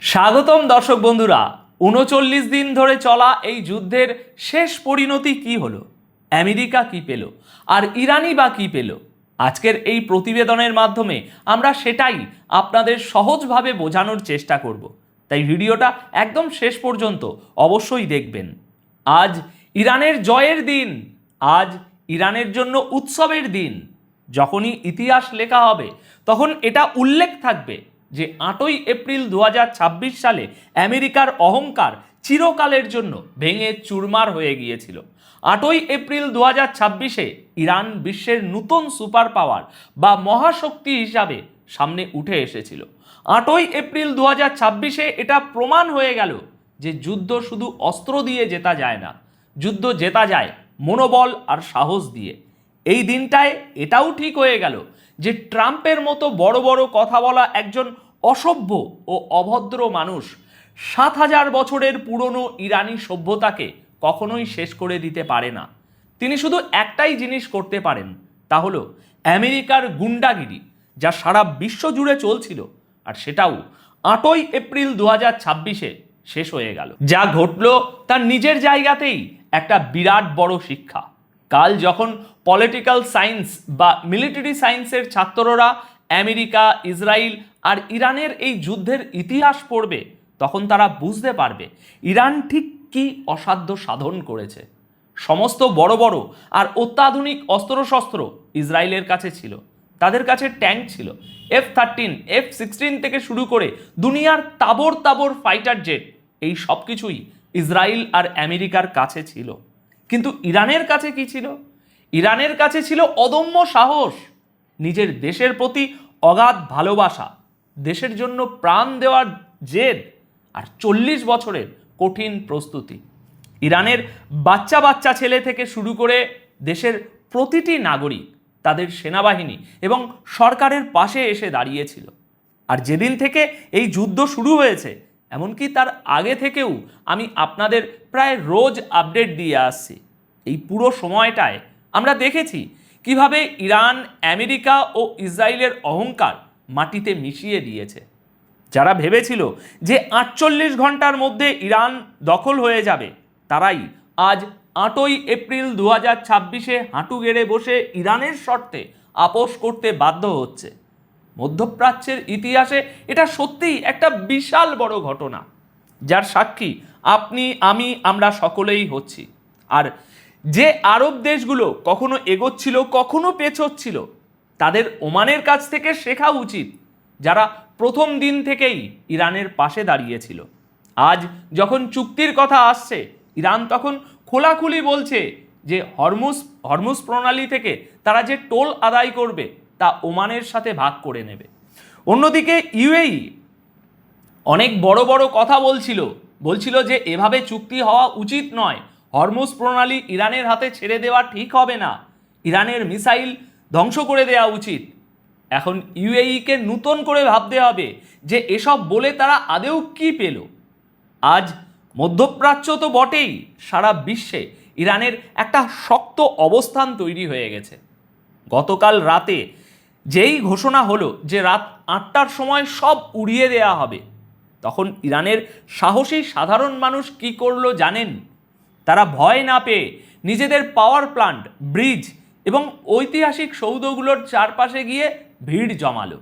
স্বাগতম দর্শক বন্ধুরা। ৩৯ দিন ধরে চলা এই যুদ্ধের শেষ পরিণতি কি হলো, আমেরিকা কি পেল আর ইরানই বা কি পেল, আজকের এই প্রতিবেদনের মাধ্যমে আমরা সেটাই আপনাদের সহজভাবে বোঝানোর চেষ্টা করব। তাই ভিডিওটা একদম শেষ পর্যন্ত অবশ্যই দেখবেন। আজ ইরানের জয়ের দিন, আজ ইরানের জন্য উৎসবের দিন। যখনই ইতিহাস লেখা হবে তখন এটা উল্লেখ থাকবে যে ৮ই এপ্রিল ২০২৬ সালে আমেরিকার অহংকার চিরকালের জন্য ভেঙে চুরমার হয়ে গিয়েছিল। ৮ই এপ্রিল ২০২৬-এ ইরান বিশ্বের নতুন সুপার পাওয়ার বা মহাশক্তি হিসাবে সামনে উঠে এসেছিল। ৮ই এপ্রিল ২০২৬-এ এটা প্রমাণ হয়ে গেল যে যুদ্ধ শুধু অস্ত্র দিয়ে জেতা যায় না, যুদ্ধ জেতা যায় মনোবল আর সাহস দিয়ে। এই দিনটায় এটাও ঠিক হয়ে গেল যে ট্রাম্পের মতো বড় বড় কথা বলা একজন অসভ্য ও অভদ্র মানুষ ৭,০০০ বছরের পুরনো ইরানি সভ্যতাকে কখনোই শেষ করে দিতে পারে না। তিনি শুধু একটাই জিনিস করতে পারেন, তা হলো আমেরিকার গুন্ডাগিরি, যা সারা বিশ্ব জুড়ে চলছিল, আর সেটাও ৮ই এপ্রিল ২০২৬-এ শেষ হয়ে গেল। যা ঘটল তার নিজের জায়গাতেই একটা বিরাট বড় শিক্ষা। কাল যখন পলিটিক্যাল সায়েন্স বা মিলিটারি সায়েন্সের ছাত্ররা আমেরিকা, ইসরায়েল আর ইরানের এই যুদ্ধের ইতিহাস পড়বে, তখন তারা বুঝতে পারবে ইরান ঠিক কি অসাধ্য সাধন করেছে। সমস্ত বড় বড় আর অত্যাধুনিক অস্ত্রশস্ত্র ইসরায়েলের কাছে ছিল, তাদের কাছে ট্যাঙ্ক ছিল, F-13, F-16 থেকে শুরু করে দুনিয়ার তাবড় তাবড় ফাইটার জেট, এই সব কিছুই ইসরায়েল আর আমেরিকার কাছে ছিল। কিন্তু ইরানের কাছে কি ছিল? ইরানের কাছে ছিল অদম্য সাহস, নিজের দেশের প্রতি অগাধ ভালোবাসা, দেশের জন্য প্রাণ দেওয়ার জেদ আর ৪০ বছরের কঠিন প্রস্তুতি। ইরানের বাচ্চা বাচ্চা ছেলে থেকে শুরু করে দেশের প্রতিটি নাগরিক তাদের সেনাবাহিনী এবং সরকারের পাশে এসে দাঁড়িয়েছিল। আর যেদিন থেকে এই যুদ্ধ শুরু হয়েছে, এমনকি তার আগে থেকেও আমি আপনাদের প্রায় রোজ আপডেট দিয়ে আসছি। এই পুরো সময়টায় আমরা দেখেছি কিভাবে ইরান আমেরিকা ও ইসরায়েলের অহংকার মাটিতে মিশিয়ে দিয়েছে। যারা ভেবেছিল যে ৪৮ ঘন্টার মধ্যে ইরান দখল হয়ে যাবে, তারাই আজ ৮ই এপ্রিল ২০২৬-এ হাঁটু গেড়ে বসে ইরানের শর্তে আপোস করতে বাধ্য হচ্ছে। মধ্যপ্রাচ্যের ইতিহাসে এটা সত্যিই একটা বিশাল বড় ঘটনা, যার সাক্ষী আপনি, আমি, আমরা সকলেই হচ্ছি। আর যে আরব দেশগুলো কখনো এগোচ্ছিল, কখনো পেছোচ্ছিল, তাদের ওমানের কাছ থেকে শেখা উচিত, যারা প্রথম দিন থেকেই ইরানের পাশে দাঁড়িয়েছিল। আজ যখন চুক্তির কথা আসছে, ইরান তখন খোলাখুলি বলছে যে হরমুজ প্রণালী থেকে তারা যে টোল আদায় করবে তা ওমানের সাথে ভাগ করে নেবে। অন্যদিকে ইউএই অনেক বড় বড় কথা বলছিল যে এভাবে চুক্তি হওয়া উচিত নয়, হরমুজ প্রণালী ইরানের হাতে ছেড়ে দেওয়া ঠিক হবে না, ইরানের মিসাইল ধ্বংস করে দেওয়া উচিত। এখন ইউএইকে নতুন করে ভাবতে হবে যে এসব বলে তারা আদেও কি পেল। আজ মধ্যপ্রাচ্য তো বটেই, সারা বিশ্বে ইরানের একটা শক্ত অবস্থান তৈরি হয়ে গেছে। গতকাল রাতে যেই ঘোষণা হলো যে রাত ৮টার সময় সব উড়িয়ে দেওয়া হবে, তখন ইরানের সাহসী সাধারণ মানুষ কি করলো জানেন? তারা ভয় না পেয়ে নিজেদের পাওয়ার প্ল্যান্ট, ব্রিজ এবং ঐতিহাসিক সৌধগুলোর চারপাশে গিয়ে ভিড় জমালো।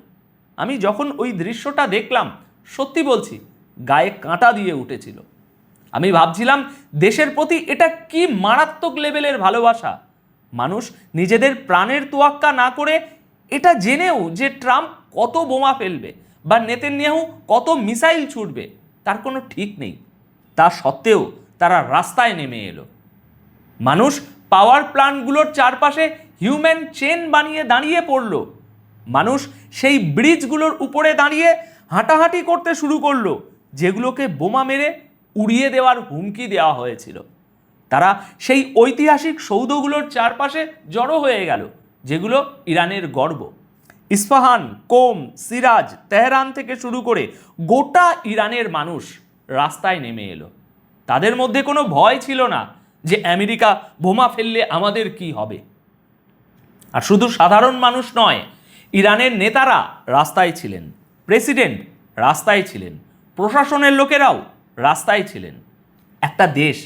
আমি যখন ওই দৃশ্যটা দেখলাম, সত্যি বলছি, গায়ে কাঁটা দিয়ে উঠেছিল। আমি ভাবছিলাম দেশের প্রতি এটা কি মারাত্মক লেভেলের ভালোবাসা। মানুষ নিজেদের প্রাণের তোয়াক্কা না করে, এটা জেনেও যে ট্রাম্প কত বোমা ফেলবে বা নেতানিয়াহু কত মিসাইল ছুটবে তার কোনো ঠিক নেই, তা সত্ত্বেও তারা রাস্তায় নেমে এলো। মানুষ পাওয়ার প্ল্যান্টগুলোর চারপাশে হিউম্যান চেন বানিয়ে দাঁড়িয়ে পড়ল। মানুষ সেই ব্রিজগুলোর উপরে দাঁড়িয়ে হাঁটাহাঁটি করতে শুরু করলো, যেগুলোকে বোমা মেরে উড়িয়ে দেওয়ার হুমকি দেওয়া হয়েছিল। তারা সেই ঐতিহাসিক সৌধগুলোর চারপাশে জড়ো হয়ে গেল, যেগুলো ইরানের গর্ব। ইস্পাহান, কোম, সিরাজ, তেহরান থেকে শুরু করে গোটা ইরানের মানুষ রাস্তায় নেমে এলো। তাদের মধ্যে কোনো ভয় ছিল না যে আমেরিকা বোমা ফেললে আমাদের কি হবে। আর শুধু সাধারণ মানুষ নয়, ইরানের নেতারা রাস্তায় ছিলেন, প্রেসিডেন্ট রাস্তায় ছিলেন, প্রশাসনের লোকেরাও রাস্তায় ছিলেন। একটা দেশ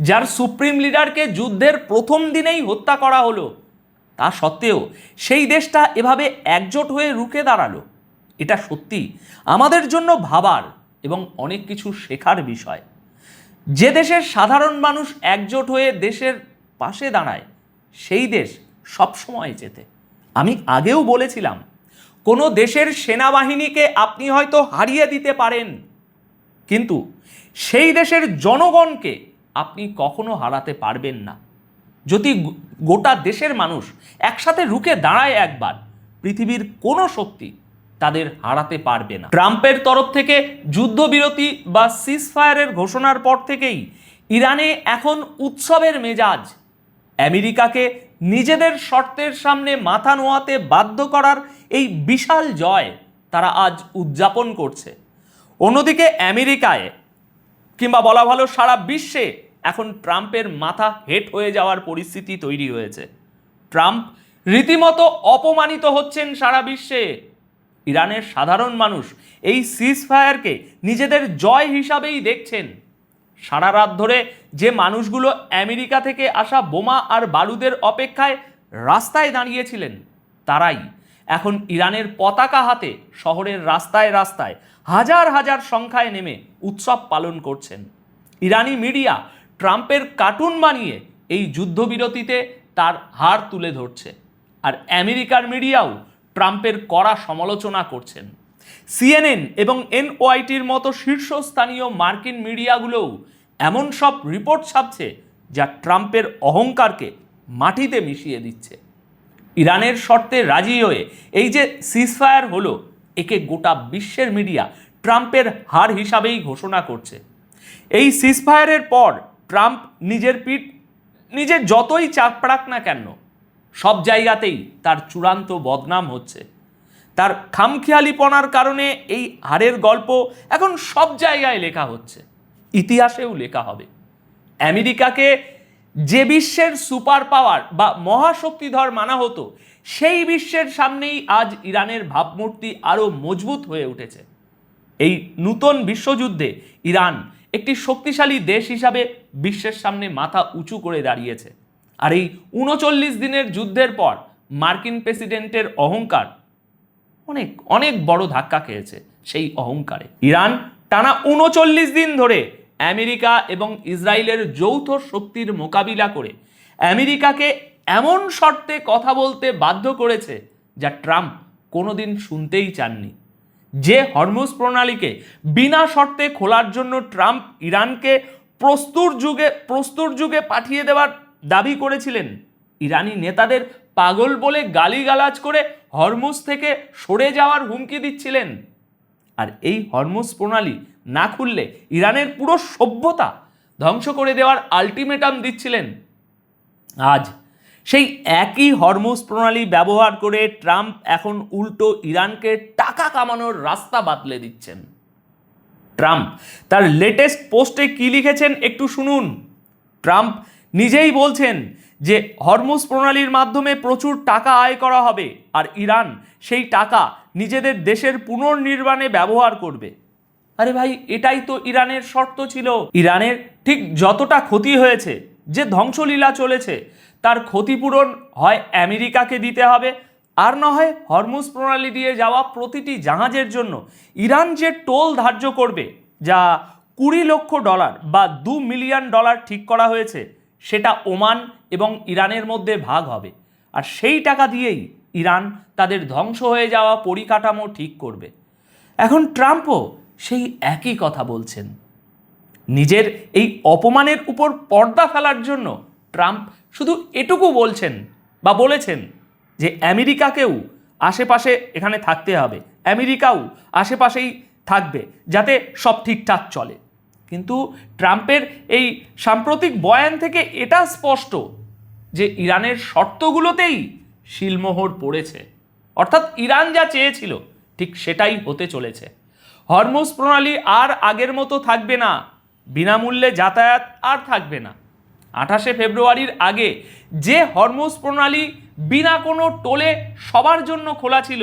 যার সুপ্রিম লিডারকে যুদ্ধের প্রথম দিনেই হত্যা করা হলো, তা সত্ত্বেও সেই দেশটা এভাবে একজোট হয়ে রুখে দাঁড়ালো। এটা সত্যি আমাদের জন্য ভাবার এবং অনেক কিছু শেখার বিষয়। যে দেশের সাধারণ মানুষ একজোট হয়ে দেশের পাশে দাঁড়ায়, সেই দেশ সবসময় জেতে। আমি আগেও বলেছিলাম, কোনো দেশের সেনাবাহিনীকে আপনি হয়তো হারিয়ে দিতে পারেন, কিন্তু সেই দেশের জনগণকে আপনি কখনো হারাতে পারবেন না। যদি গোটা দেশের মানুষ একসাথে রুখে দাঁড়ায় একবার, পৃথিবীর কোনো শক্তি তাদের হারাতে পারবে না। ট্রাম্পের তরফ থেকে যুদ্ধবিরতি বা সিজফায়ারের ঘোষণার পর থেকেই ইরানে এখন উৎসবের মেজাজ। আমেরিকাকে নিজেদের শর্তের সামনে মাথা নোয়াতে বাধ্য করার এই বিশাল জয় তারা আজ উদযাপন করছে। অন্যদিকে আমেরিকায়, কিংবা বলা ভালো সারা বিশ্বে, এখন ট্রাম্পের মাথা হেট হয়ে যাওয়ার পরিস্থিতি তৈরি হয়েছে। ট্রাম্প রীতিমতো অপমানিত হচ্ছেন সারা বিশ্বে। ইরানের সাধারণ মানুষ এই সিজফায়ারকে নিজেদের জয় হিসাবেই দেখছেন। সারা রাত ধরে যে মানুষগুলো আমেরিকা থেকে আসা বোমা আর বারুদের অপেক্ষায় রাস্তায় দাঁড়িয়েছিলেন, তারাই এখন ইরানের পতাকা হাতে শহরের রাস্তায় রাস্তায় হাজার হাজার সংখ্যায় নেমে উৎসব পালন করছেন। ইরানি মিডিয়া ট্রাম্পের কার্টুন বানিয়ে এই যুদ্ধবিরতিতে তার হার তুলে ধরছে, আর আমেরিকার মিডিয়াও ট্রাম্পের কড়া সমালোচনা করছেন। সিএনএন এবং এনওয়াইটির মতো শীর্ষস্থানীয় মার্কিন মিডিয়াগুলোও এমন সব রিপোর্ট ছাপছে যা ট্রাম্পের অহংকারকে মাটিতে মিশিয়ে দিচ্ছে। ইরানের শর্তে রাজি হয়ে এই যে সিজফায়ার হলো, একে গোটা বিশ্বের মিডিয়া ট্রাম্পের হার হিসাবেই ঘোষণা করছে। এই সিজফায়ারের পর ট্রাম্প নিজের পিঠ নিজে যতই চাপড়াক না কেন, সব জায়গাতেই তার চূড়ান্ত বদনাম হচ্ছে। তার খামখেয়ালিপনার কারণে এই হারের গল্প এখন সব জায়গায় লেখা হচ্ছে, ইতিহাসেও লেখা হবে। আমেরিকাকে যে বিশ্বের সুপার পাওয়ার বা মহাশক্তিধর মানা হতো, সেই বিশ্বের সামনেই আজ ইরানের ভাবমূর্তি আরও মজবুত হয়ে উঠেছে। এই নূতন বিশ্বযুদ্ধে ইরান একটি শক্তিশালী দেশ হিসাবে বিশ্বের সামনে মাথা উঁচু করে দাঁড়িয়েছে। আর এই ৩৯ দিনের যুদ্ধের পর মার্কিন প্রেসিডেন্টের অহংকার অনেক অনেক বড় ধাক্কা খেয়েছে। সেই অহংকারে ইরান টানা ৩৯ দিন ধরে আমেরিকা এবং ইসরায়েলের যৌথ শক্তির মোকাবিলা করে আমেরিকাকে এমন শর্তে কথা বলতে বাধ্য করেছে যা ট্রাম্প কোনোদিন শুনতেই চাননি। যে হরমুজ প্রণালীকে বিনা শর্তে খোলার জন্য ট্রাম্প ইরানকে প্রস্তুর যুগে পাঠিয়ে দেওয়ার দাবি করেছিলেন, ইরানি নেতাদের পাগল বলে গালিগালাজ করে হরমুজ থেকে সরে যাওয়ার হুমকি দিচ্ছিলেন। আর এই হরমুজ প্রণালী না খুললে ইরানের পুরো সভ্যতা ধ্বংস করে দেওয়ার আলটিমেটাম দিচ্ছিলেন। আজ সেই একই হরমুজ প্রণালী ব্যবহার করে ট্রাম্প এখন উল্টো ইরানকে টাকা কামানোর রাস্তা বাতলে দিচ্ছেন। ট্রাম্প তার লেটেস্ট পোস্টে কি লিখেছেন একটু শুনুন। ট্রাম্প নিজেই বলছেন যে হরমুজ প্রণালীর মাধ্যমে প্রচুর টাকা আয় করা হবে, আর ইরান সেই টাকা নিজেদের দেশের পুনর্নির্মাণে ব্যবহার করবে। আরে ভাই, এটাই তো ইরানের শর্ত ছিল। ইরানের ঠিক যতটা ক্ষতি হয়েছে, যে ধ্বংসলীলা চলেছে, তার ক্ষতিপূরণ হয় আমেরিকাকে দিতে হবে, আর না হয় হরমুজ প্রণালী দিয়ে যাওয়া প্রতিটি জাহাজের জন্য ইরান যে টোল ধার্য করবে, যা $20 লক্ষ বা $2 মিলিয়ন ঠিক করা হয়েছে, সেটা ওমান এবং ইরানের মধ্যে ভাগ হবে। আর সেই টাকা দিয়েই ইরান তাদের ধ্বংস হয়ে যাওয়া পরিকাঠামো ঠিক করবে। এখন ট্রাম্পও সেই একই কথা বলছেন। নিজের এই অপমানের উপর পর্দা ফেলার জন্য ট্রাম্প শুধু এটুকু বলছেন বা বলেছেন যে আমেরিকাকেও আশেপাশে এখানে থাকতে হবে, আমেরিকাও আশেপাশেই থাকবে যাতে সব ঠিকঠাক চলে। কিন্তু ট্রাম্পের এই সাম্প্রতিক বয়ান থেকে এটা স্পষ্ট যে ইরানের শর্তগুলোতেই শিলমোহর পড়েছে, অর্থাৎ ইরান যা চেয়েছিল ঠিক সেটাই হতে চলেছে। হরমুজ প্রণালী আর আগের মতো থাকবে না, বিনামূল্যে যাতায়াত আর থাকবে না। 28 ফেব্রুয়ারির আগে যে হরমুজ প্রণালী বিনা কোনো টোলে সবার জন্য খোলা ছিল,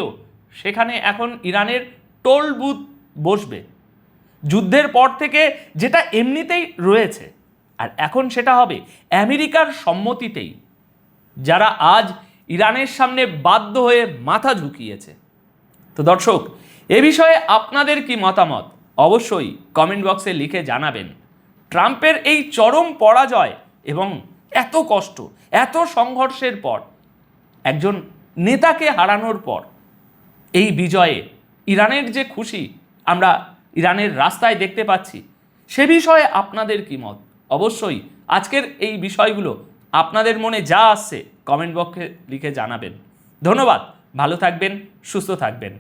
সেখানে এখন ইরানের টোল বুথ বসবে। যুদ্ধের পর থেকে যেটা এমনিতেই রয়েছে, আর এখন সেটা হবে আমেরিকার সম্মতিতেই, যারা আজ ইরানের সামনে বাধ্য হয়ে মাথা ঝুঁকিয়েছে। তো দর্শক, এ বিষয়ে আপনাদের কি মতামত অবশ্যই কমেন্ট বক্সে লিখে জানাবেন। ট্রাম্পের এই চরম পরাজয় এবং এত কষ্ট, এত সংঘর্ষের পর, একজন নেতাকে হারানোর পর এই বিজয়ে ইরানের যে খুশি আমরা ইরানের রাস্তায় দেখতে পাচ্ছি, সে বিষয়ে আপনাদের কি মত অবশ্যই আজকের এই বিষয়গুলো আপনাদের মনে যা আসছে কমেন্ট বক্সে লিখে জানাবেন। ধন্যবাদ, ভালো থাকবেন, সুস্থ থাকবেন।